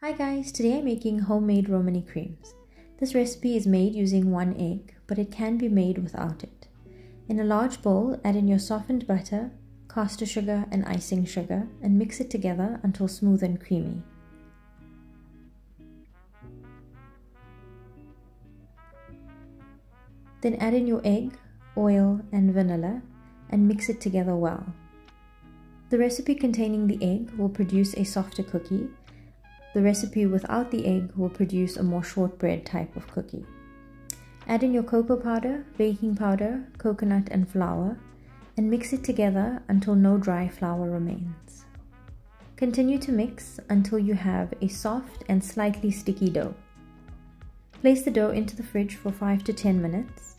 Hi guys, today I'm making homemade Romany creams. This recipe is made using 1 egg, but it can be made without it. In a large bowl, add in your softened butter, castor sugar and icing sugar and mix it together until smooth and creamy. Then add in your egg, oil and vanilla and mix it together well. The recipe containing the egg will produce a softer cookie. The recipe without the egg will produce a more shortbread type of cookie. Add in your cocoa powder, baking powder, coconut and flour and mix it together until no dry flour remains. Continue to mix until you have a soft and slightly sticky dough. Place the dough into the fridge for 5 to 10 minutes.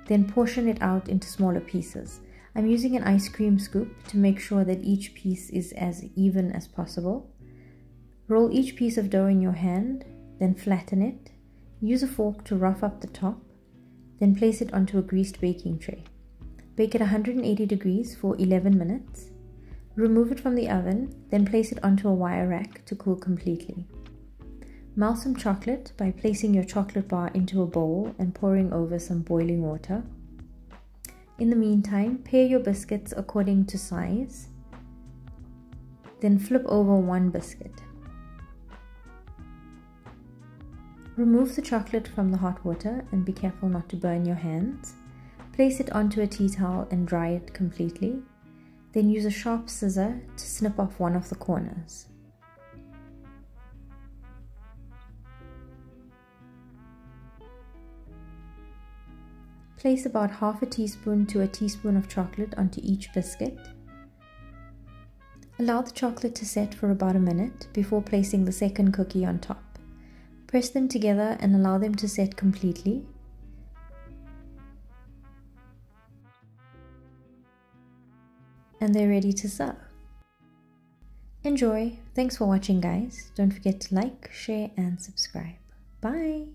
Then portion it out into smaller pieces. I'm using an ice cream scoop to make sure that each piece is as even as possible. Roll each piece of dough in your hand, then flatten it. Use a fork to rough up the top, then place it onto a greased baking tray. Bake at 180 degrees for 11 minutes. Remove it from the oven, then place it onto a wire rack to cool completely. Melt some chocolate by placing your chocolate bar into a bowl and pouring over some boiling water. In the meantime, pair your biscuits according to size. Then flip over one biscuit. Remove the chocolate from the hot water and be careful not to burn your hands. Place it onto a tea towel and dry it completely. Then use a sharp scissor to snip off one of the corners. Place about half a teaspoon to a teaspoon of chocolate onto each biscuit. Allow the chocolate to set for about a minute before placing the second cookie on top. Press them together and allow them to set completely. And they're ready to serve. Enjoy! Thanks for watching guys. Don't forget to like, share and subscribe. Bye!